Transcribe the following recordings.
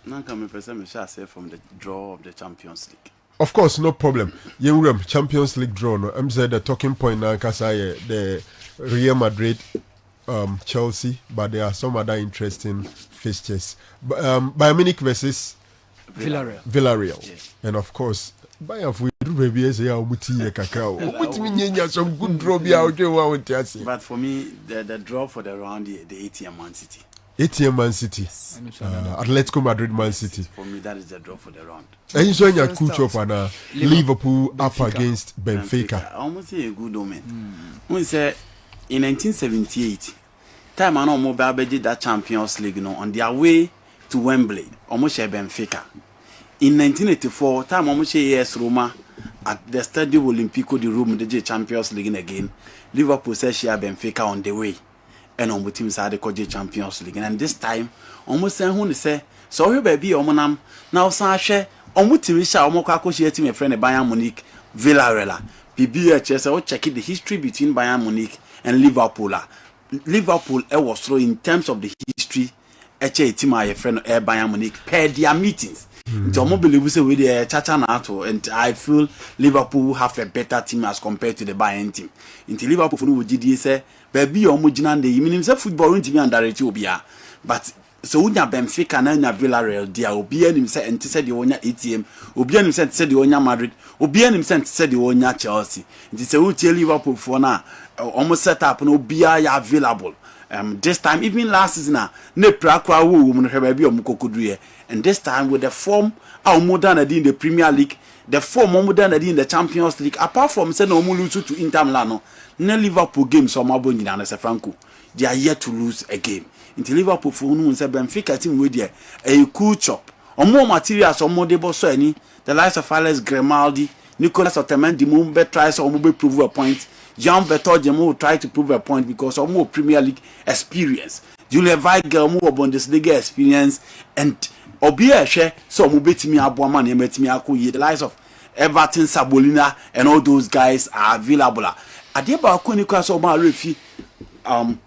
Nanka me person me shall say from the draw of the Champions League. Of course, no problem. Yewurem Champions League draw. No, I'm saying the talking point now because the Real Madrid, Chelsea, but there are some other interesting fixtures. Bayern Munich versus Villarreal, Yes. and of course, Bayern we do maybe as a muti kakao. Muti some good draw be out there. But for me, the draw for the round, the ATM Man City. ATM Man City, Atletico Madrid Man City. For me, that is the draw for the round. And you saw your coach up and Liverpool up against Benfica. I almost say a good omen. We say in 1978, time I know Mobile did that Champions League, on their way to Wembley, almost share Benfica. In 1984, time almost share AS Roma at the Stadio Olimpico di Roma, the Champions League again. Liverpool says share Benfica on the way. And on the teams had the Champions League. And this time, almost saying who say, so here baby, omonam, now Sasha, almost Tirisha, almost share team a friend of Bayern Munich, Villarreal. PBHS, I check the history between Bayern Munich and Liverpool. Liverpool was through in terms of the history, team a friend of Bayern Munich, per their meetings. So I believe we say with the Chacha Nato, and I feel Liverpool have a better team as compared to the Bayern team. Until Liverpool would say, baby, omujinande, you mean say football team and direct obia. But so when you Benfica and you Villarreal, they are obia himself and said the onya ATM, obia himself said the onya Madrid, obia himself said the onya Chelsea. It is a who tell Liverpool for now, almost set up no obia available. This time, even last season, ne prakwa wo woman baby omukokudue. And this time with the form our modern in the Premier League, the form modern in the Champions League, apart from saying no lose to Inter Milan, no Liverpool games or Mabon in Franco. They are yet to lose a game. Until Liverpool for no say Benfica team with there a cool chop. Or more materials or more debo so any the likes of Alex Grimaldi, Nicolas Otamendi Mumbe tries or Mumbe prove a point. Jean Bertoldi will try to prove a point because of more Premier League experience. Julia Weigel more Bundesliga experience and Obia share so mubetimi Abuaman and Metimi Akuyi, the likes of Everton, Sabolina, and all those guys are available. Adeba Kunika so refi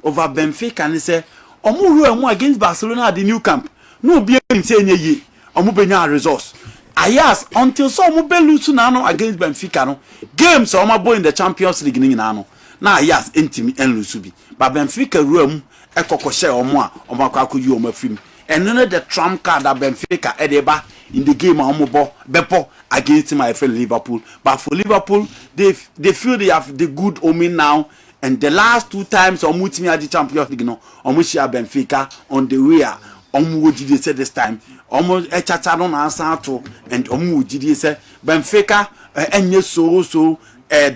over Benfica and say Omu against Barcelona at the new camp. No be saying ye Omubenya resource. Ayas until so mube lose nano against Benfica no games so boy in the Champions League ni nano. Na Ayas intimi en lusubi. But Benfica room ekokoshe omo akwakuyi omafim. And none of the trump card that Benfica edeba in the game bepo against my friend Liverpool. But for Liverpool, they feel they have the good omen now. And the last two times Omutimi at the Champions League no Omushia Benfica on the way Omuji said this time. Omo echacha no answer to and Omuji say Benfica enye so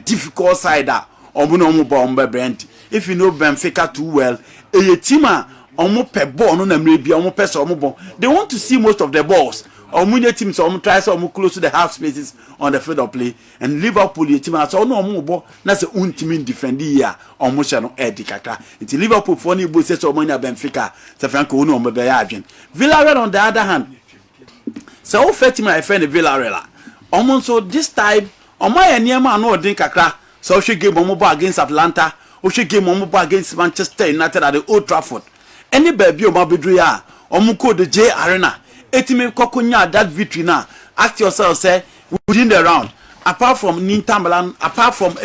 difficult side omu no bombe Brent. If you know Benfica too well, a team omo pe ball no na mrebi omo pe so omo ball. They want to see most of the balls. Omo teams omo try so omo close to the half spaces on the field of play. And Liverpool team so no omo ball na say team defend here omo sha no edi kakra. Until Liverpool for ni bo say so omo nya Benfica say Franco no omo be ya adwen. Villarreal on the other hand. So fit my friend Villarreal. Omo so this time omo ya niema no odin kakra. So she game omo ball against Atlanta, o she game omo ball against Manchester United at the Old Trafford. Any baby o mabedru ya omuko the J Arena etime kokonya that victory now ask yourself say within the round apart from Inter Milan apart from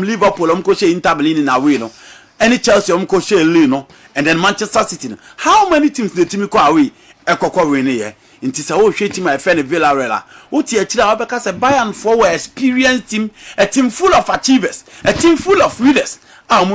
Liverpool omuko she Inter Milan na away no any Chelsea omuko she Lille no and then Manchester City no. How many teams the team ko away ekoko win here nti say o hwe team my friend Villarreal o tie kira obeka say Bayern for were experienced team, a team full of achievers, a team full of leaders.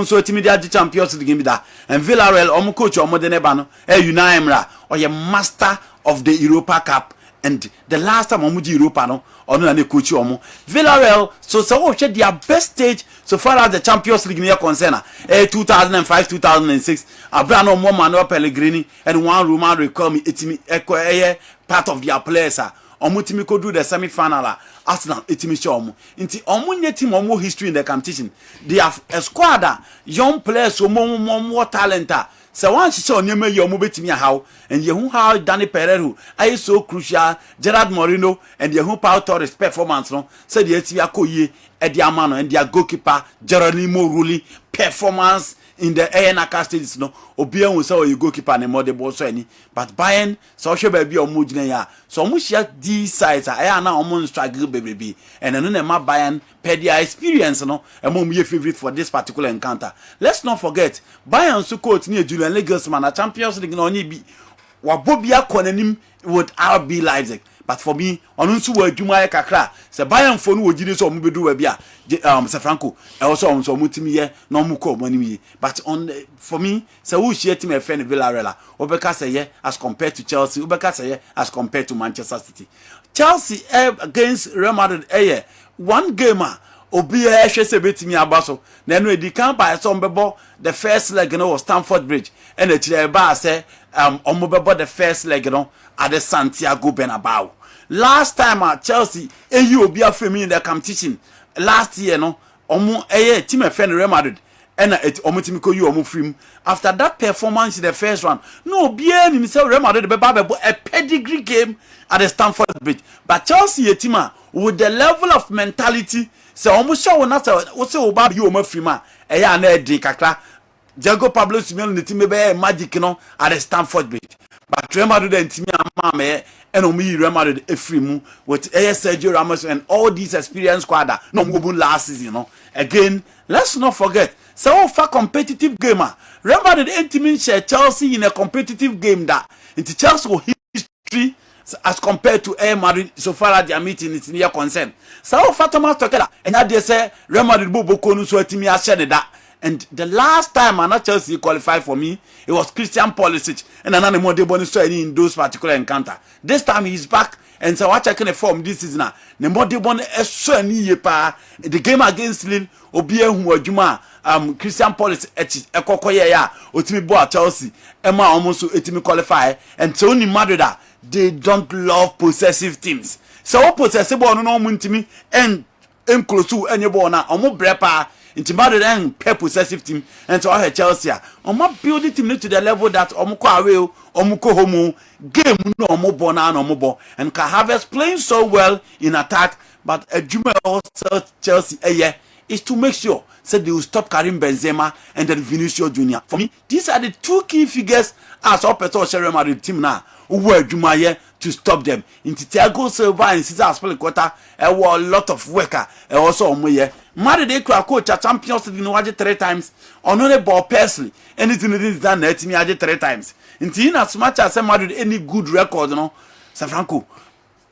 So team the Champions League da and Villarreal omo coach omo de neba no Unai Emery or ye master of the Europa Cup and the last time omo di Europa no ono na ne coach omo Villarreal so share their best stage so far as the Champions League near concern 2005 2006 Abrano Manuel Pellegrini and one Roman Riquelme etimi part of their players Omutimi could do the semi-final Arsenal etimi show inti omunye team omo history in the competition. They have a squad young players more talent. So once you saw nyeme yo mo betimi how and yehu how Danny Pereira are so crucial Gerard Moreno and yehu Pau Torres performance no said the etimi akoye e dia man and their goalkeeper Geronimo Rulli performance in the knockout stages no obia hu say you goalkeeper ne more the ball so any but Bayern so hwe ba bi omo gina ya so omo share these sides aya na omo struggle baby and no na ma Bayern per their experience no emo ye favorite for this particular encounter. Let's not forget Bayern so coach ni Julian Nagelsmann na Champions League na onye bi wabobia konanim with RB Leipzig. But for me, on unsu wa adwuma kakra, se Bayern fo no wogide so omo bedu wa bia se Franco e also on so mutimi ye na omo ko omo nim. But on for me, se wo share team e fe ne Villarreal, obeka say ye as compared to Chelsea, obeka say ye as compared to Manchester City. Chelsea against Real Madrid one gamer obi hwe se betimi abaso na no edi kan by some bebo the first leg no was Stamford Bridge and e kire ba say omo bebo the first leg no at the Santiago Bernabeu. Last time at Chelsea, you obi afemi in the competition last year no omo team e friend Real Madrid and omo team ko you omo free after that performance in the first round. No obi himself Real Madrid be a pedigree game at the Stamford Bridge. But Chelsea team with the level of mentality so omo show na say oba you omo free ma na edin kakra Diego Pablo Simeone the team be magic no at the Stamford Bridge. But Real Madrid and team amame and omi Real Madrid efrimu with Sergio Ramos and all these experienced squad no go last season no. Again, let's not forget so far competitive gamer Real Madrid and team share Chelsea in a competitive game that into Chelsea history as compared to Real Madrid so far as their meeting is near concern. So far Thomas Tuchel and that they say Real Madrid bobo konu so team ya share that. And the last time I not Chelsea qualified for me, it was Christian Pulisic and another more bonus in those particular encounter. This time he's back and so I checking the form this season now. The more bonus the game against Lille obia hu adwuma Christian Pulisic ekokoye ya otimi bo at Chelsea Emma almost etimi qualify and so ni Madrid they don't love possessive teams. So possessive ball no muntimi and close to any ball na omo brepa into Madrid and possessive team and so I Chelsea omo build the team to the level that omo ko away omo ko home game no omo bona no omo bo and Kessben playing so well in attack but Juma also Chelsea is to make sure said they will stop Karim Benzema and then Vinicius Junior. For me, these are the two key figures as Opeto Real Madrid team now who were Juma to stop them. In Thiago Silva and Cesar Azpilicueta, there were a lot of worker also on me. Madrid they coach a Champions League 3 times. Only ball personally anything that is done let me 3 times. In as much as Madrid any good record, no, San Franco,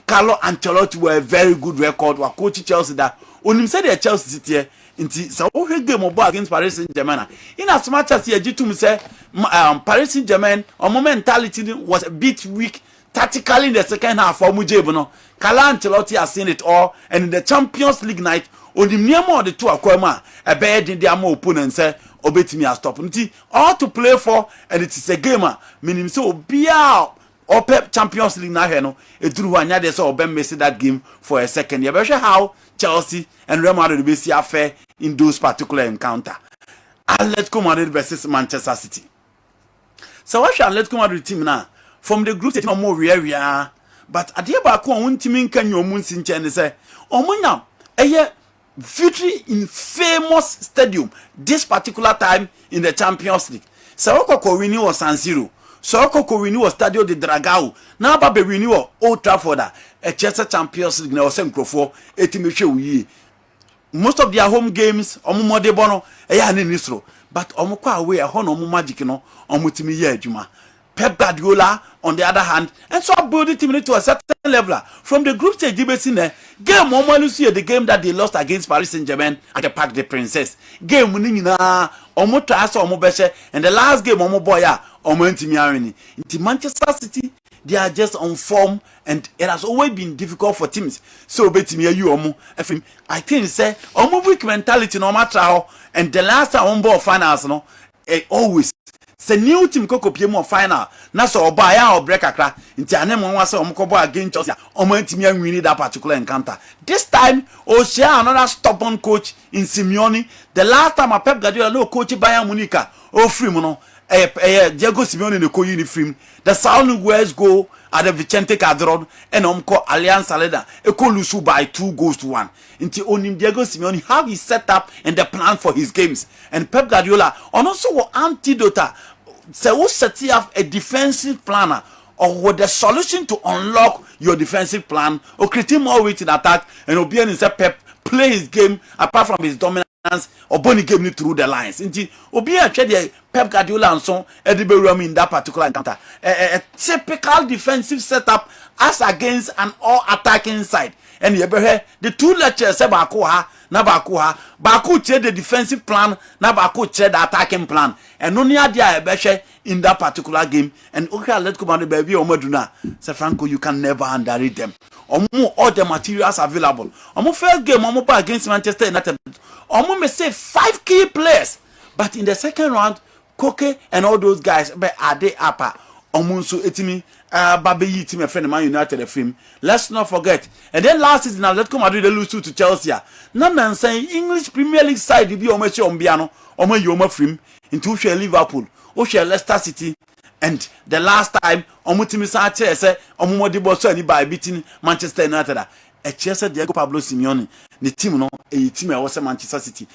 Carlo Ancelotti were a very good record. Were coach Chelsea that when him said Chelsea City. Inti so we game obo against Paris Saint-Germain. In as much as you to me say Paris Saint-Germain our mentality was a bit weak tactically in the second half for Mujebe no. Carlo Ancelotti has seen it all and in the Champions League night only more the two akwema a bad in their opponent say obetimi a stop. Inti all to play for and it is a gamer meaning so be out or Pep Champions League na no eduru anya dey so obem miss that game for a second. You better how Chelsea and Real Madrid be see affair in those particular encounter. Atletico Madrid versus Manchester City. So what should Atletico Madrid team now? From the group team more rare but adieba ko on team kan yo mun sinche say omunya victory in famous stadium this particular time in the Champions League. So ko win was San Siro. So ko win was Stadio de Dragao. Now ba be win was Old Trafford a Chelsea Champions League na o sem krofo etimi hwe wi. Most of their home games omo modebo no ne nisro but omo kwa away e ho no omo magic no omo timi ye adwuma. Pep Guardiola on the other hand and so build the team to a certain level from the group stage game omo see the game that they lost against Paris Saint-Germain at the Parc des Princes game ni nyina omo try so omo beshe and the last game omo boy omo ntimi awini into Manchester City they are just on form and it has always been difficult for teams so betimi you omo I think say omo weak mentality no matter and the last time on ball finals no always se new team kokopie mo final na so oba ya break akra nti ane mo wa se omkobo against Chelsea omo ntimi anwini that particular encounter. This time o share another stubborn coach in Simeone. The last time Pep Guardiola no coach Bayern Munich o free mo no Diego Simeone ne ko uniform the sound where's go at the Vicente Calderon and Omco Allianz Saleda Eko Lusu by 2-1 into Onim Diego Simeone how he set up and the plan for his games and Pep Guardiola and also antidote so who set up a defensive planner or what the solution to unlock your defensive plan or create more weight in attack and Obian is a Pep play his game apart from his dominance or Bonnie game through the lines. Indeed, Obian the Pep Guardiola and so Eddie in that particular encounter. A typical defensive setup as against an all-attacking side. And you the two lectures say Bakuha, na Bakuha, Baku check the defensive plan, na Baku check the attacking plan. And only idea Ebeshe in that particular game. And okay, let's come on the baby Omoduna. Say Franco, you can never underrate them. All the materials available. First game, against Manchester United. May say 5 key players. But in the second round, Koke and all those guys are they upper. Omunsu etimi Babe team a friend of Man United film. Let's not forget. And then last season, Atletico Madrid lose to Chelsea. None saying English Premier League side be almost Ombiano, Omo Yoma film into Liverpool, Oshe Leicester City. And the last time Omutimi Sanchez say Omumodibo so by beating Manchester United. A Chelsea Diego Pablo Simeone, the team no a team was Manchester City.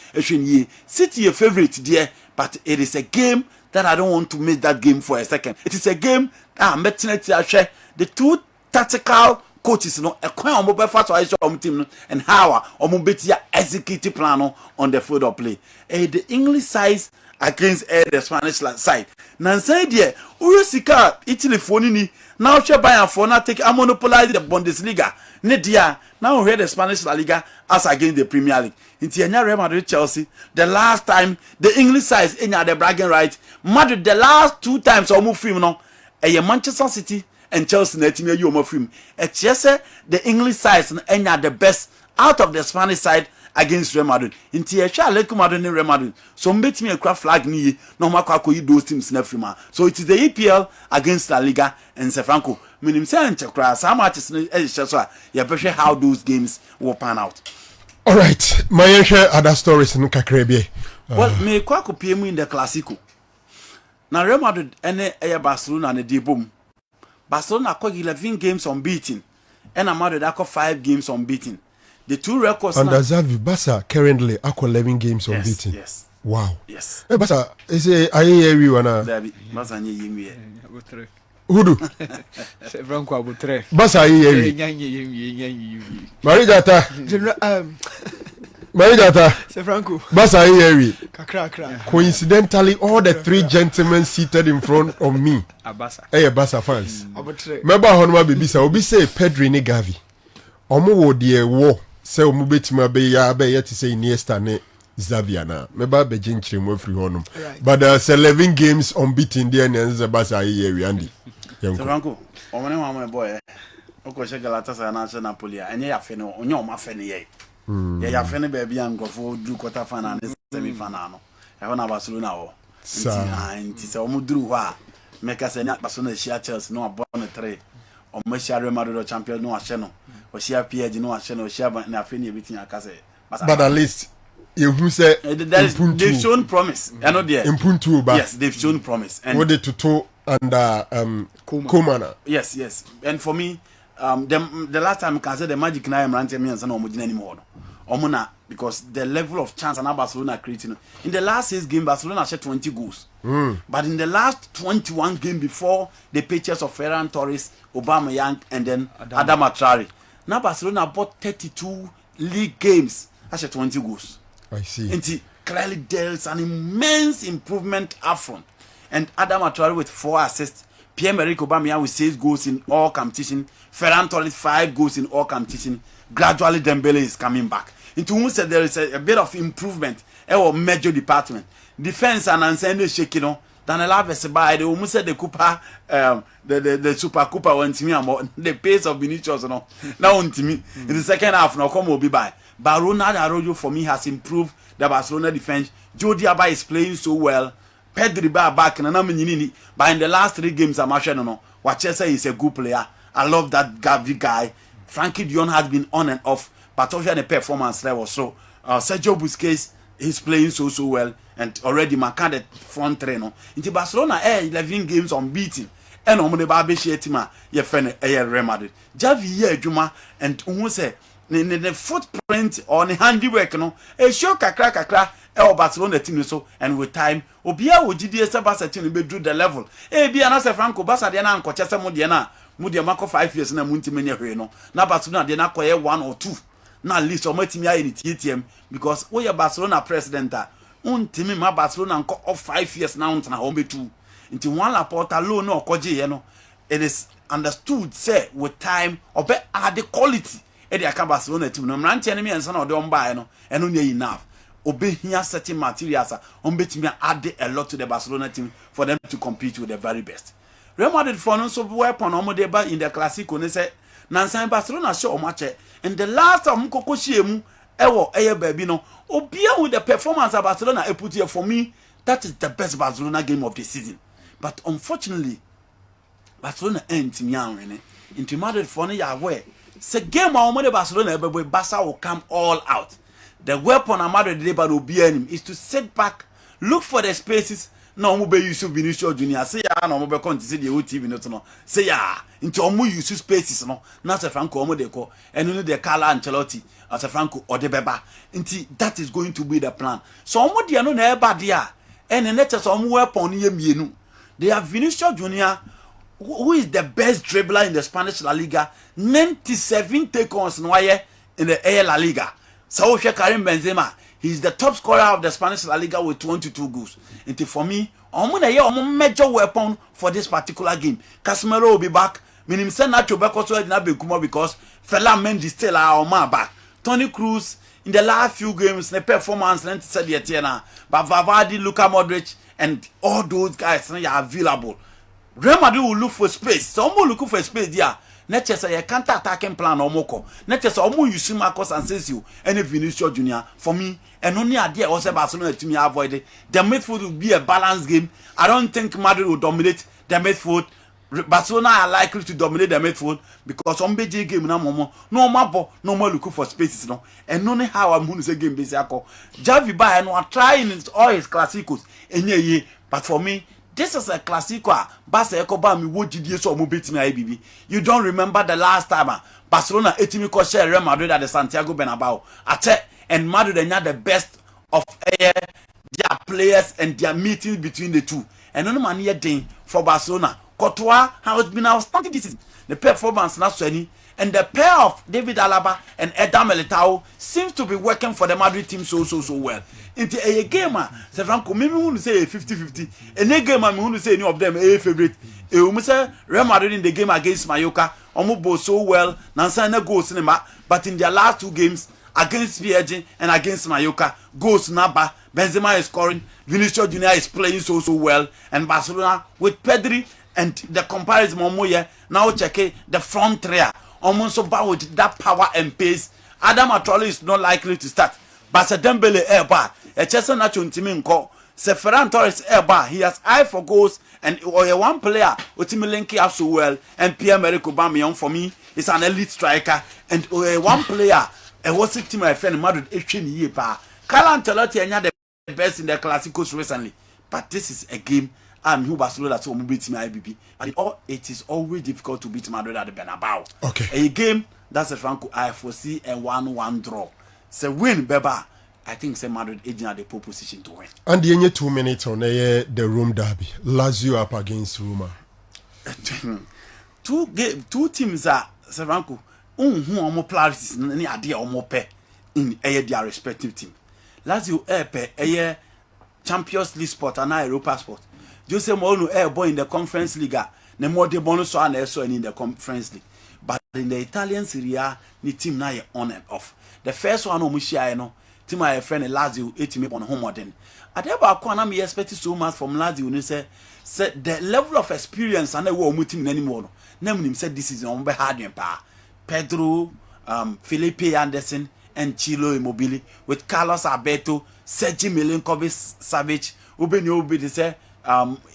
City a favorite there, but it is a game that I don't want to miss that game for a second. It is a game that I'm betting the two tactical coaches a coin mobile first team and how betia execute plan on the field of play. The English side against the Spanish side. Nansay there, Urusika Italy phone now she buy and for now take a monopolize the Bundesliga. Nedia now we hear the Spanish La Liga as against the Premier League. In Real Madrid Chelsea, the last time the English side in the bragging right. Madrid the last 2 times or move film no. Manchester City and Chelsea na team you move film. Chelsea the English side and the best out of the Spanish side against Real Madrid. In Atletico Madrid and Real Madrid. So mbet me a craft flag ni no makwa ko those teams na free. So it is the EPL against La Liga and Franco. Minim say anchekra some matches so you better how those games will pan out. All right, my share other stories in Kakrebie. Well, me kwa ko PM in the Clasico. Na Real Madrid ene Barcelona na dey boom. Barcelona got 11 games unbeaten and Madrid got 5 games unbeaten. The two records under Xavi Barca currently got 11 games unbeaten. Yes. Wow. Yes. Hey Barca, is it ayewi wana? Dabi, Barca nye yemi. Hudu. Franco abutre. Barca ayewi. Marijata. Marijata. Se Franco. Barca ayewi. Kakra. Coincidentally, all the 3 gentlemen seated in front of me. Abasa. Hey Barca fans. Abutre. Remember Honma Bibisa, obi say Pedri ni Gavi. Omo wo de wo. Se omo betima be ya be yet say Iniesta ne Xavi na meba be jinchire mo free honum but there's 11 games unbeaten there and Barca here Andy Franco omene wa boy oko she Galatasaray na Napoli enye ya fe no onye o ma fe ne ye ya fe ne ba bia ngofo du quarter final ne semi final no e na Barcelona wo nti se omo duru ho a meka se na Barcelona share Chelsea no abon 3 o ma share Real Madrid champion no ahye no o share PSG no ahye no o share na fe ne ebitin aka se but at least you say they've shown promise. I know there. Yes, they've shown promise. And what they to under Kumana. Yes. And for me, the last time I can say the Magic na am ranting me and no more anymore. Omuna because the level of chance and Barcelona creating in the last 6 games Barcelona shot 20 goals. But in the last 21 games before the pictures of Ferran Torres, Aubameyang and then Adama Traore. Now Barcelona bought 32 league games. I shot 20 goals. I see. And clearly there's an immense improvement up front. And Adama Traore with 4 assists, Pierre-Emerick Aubameyang with 6 goals in all competition, Ferran Torres 5 goals in all competition. Gradually Dembele is coming back. Into whom said there is a bit of improvement in our major department. Defense and answer shaking on. Then a by the almost said the Cooper, the Super Cooper went to me about the pace of Vinicius no. Now on to me in the second half now come will be by. But Ronald Arroyo for me has improved the Barcelona defense. Jordi Alba is playing so well. Pedri back and I'm but in the last 3 games I'm actually no. Wachesa is a good player. I love that Gavi guy. Frankie Dion has been on and off, but also the performance level. So Sergio Busquets is playing so well, and already Macau front trainer. Into Barcelona 11 games unbeaten. and omo de ba be share team a ye friend Real Madrid. Javi ye adwuma and who say the footprint or the handiwork no e show kakra Barcelona team so, and with time obia wo gidi esa Barca team be do the level bia na se Franco Barca de na ankoche se mo de na mo de mako 5 years na munti menye hwe no na Barcelona de na koye 1 or 2 na at least o matimi aye ni TTM because we are Barcelona president untimi ma Barcelona nko of 5 years na untna ho betu nti one Laporta loan no okoje ye no. It is understood say with time obe add the quality e de aka Barcelona team no mranche ne me ensa na ode on bae no eno ne enough obe here certain materials on betimi add a lot to the Barcelona team for them to compete with the very best. Real Madrid for no so weapon on in the Clasico ne say nansan Barcelona show match and the last time kokoshe mu ewo eye baby no obia with the performance of Barcelona e put here for me that is the best Barcelona game of the season. But unfortunately Barcelona ain't me an into Madrid for no ya aware say game of Barcelona Barca will come all out. The weapon of Madrid dey but obi him is to sit back, look for the spaces. No mo be use Vinicius Junior say ya no mo be come to see the whole TV no say ya into omo use spaces no na say Franco omo dey call and no dey Carlo Ancelotti as a Franco or the beba into that is going to be the plan. So omo dey no na e ba dia and the next omo weapon ye mienu they have Vinicius Junior who is the best dribbler in the Spanish La Liga, 97 take-ons no in the La Liga. So Karim Benzema, he's the top scorer of the Spanish La Liga with 22 goals. And for me, I'm major weapon for this particular game. Casemiro will be back. Meaning send Nacho back also because Fela Mendy still are on my back. Toni Kroos in the last few games, the performance and said the but Valverde, Luka Modric, and all those guys are available. Real Madrid will look for space. So I'm looking for space there. Not just a counter-attacking plan or moko. Not just almost you see Marcos Asensio and Vinicius Junior for me. And only idea also Barcelona to me avoid it. The midfield will be a balanced game. I don't think Madrid will dominate the midfield. Barcelona are likely to dominate the midfield because on BJ game na momo no more looking for spaces no. And only how I'm going to say game base ako. Javi ba no trying all his classicals enye but for me this is a Clasico. Barca ekoba mi wo gidie so mo betimi IBB. You don't remember the last time Barcelona etimi ko share Real Madrid at the Santiago Bernabeu. And Madrid are the best of their players and their meetings between the two. And no man here thing for Barcelona. Courtois has been outstanding this season. The performance not so any. And the pair of David Alaba and Eder Militao seems to be working for the Madrid team so well. Into a game, say Franco, maybe we want to say 50-50. And a game, I want to say any of them a favorite. We say Real Madrid in the game against Mallorca, almost so well. Nansa na goals cinema, but in their last two games against PSG and against Mallorca, goals naba. Benzema is scoring, Vinicius Junior is playing so well, and Barcelona with Pedri and the comparison Momoye now check the front three. Almost about with that power and pace. Adam Atroli is not likely to start. But Dembele airbar, a Chester Nacho Timinko, Ferran Torres airbar, he has eye for goals and one player Otimilenki up so well, and Pierre-Emerick Aubameyang for me is an elite striker, and one player a what's it team my friend Madrid 18 year pa. Carlo Ancelotti and the best in the Clásicos recently, but this is a game. Who Barcelona so beat my IBB. But it is always difficult to beat Madrid at the Bernabeu. Okay. A game that's a Franco I foresee a 1-1 draw. So win Beba. I think say Madrid aging at the pole position to win. And the 2 minutes on the Rome derby. Lazio up against Roma. two teams are Franco. Who are more players any idea or more pay in their respective team. Lazio a Champions League sport and Europa sport. Jose Mourinho boy in the Conference League. Ne more the bonus and also in the Conference League. But in the Italian Serie A, the team now on and off. The first one Omushia no team my friend Lazio 8 on home modern. At about corner me expected so much from Lazio you say the level of experience and the war team anymore. Name him said this is on be hard pa. Pedro, Felipe Anderson and Chilo Immobile with Carlos Alberto, Sergi Milinkovic Savic, Ubenio say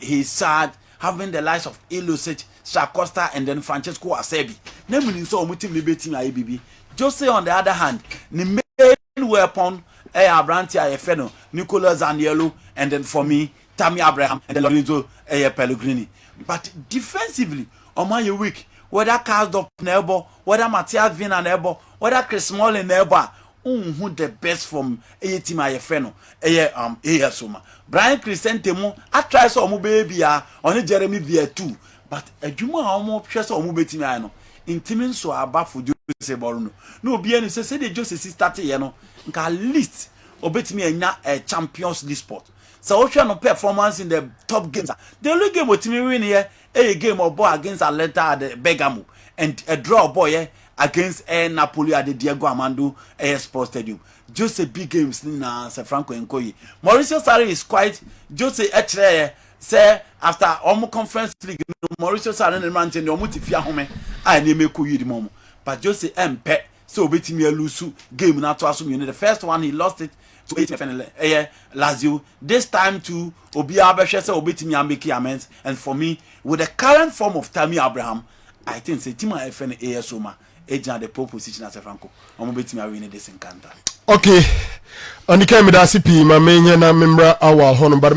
he's sad having the likes of Illusic, Shacosta, and then Francesco Acerbi. Namely, so much liberty in IBB. Jose, on the other hand, the main weapon, Abrantia Efeno, Nicolas Zaniolo, and then for me, Tammy Abraham, and then Lorenzo Pellegrini. but defensively omo you weak whether cast up nebo whether Matthias Vina nebo whether Chris Smalling nebo who the best from a team ayefeno ASoma Brian Crescentemo I try so omo baby on Jeremy Via 2 but adwuma omo hwe so omo betimi ay no intimin so aba for Jose Boruno no obi ani say the Jose start here no nka at least obetimi anya a Champions League spot so what no performance in the top games the only game otimi win here a game of ball against Atlanta at the Bergamo and a draw boy here against Napoli at the Diego Armando Sports Stadium. Jose big games na Sir Franco Nkoyi. Mauricio Sarri is quite Jose actually say after almost conference league Mauricio Sarri and man change omo tifia home I na meku yi di mom. But Jose empe so obetimi lose game na to asum the first one he lost it to 8 Lazio. This time to Obi Abeshe say obetimi make amends and for me with the current form of Tammy Abraham I think say team FN ASoma agent the pole position as a Franco. I'm betting I win this encounter. Okay. Andy Kerm da CP ma menya na memra awal hono but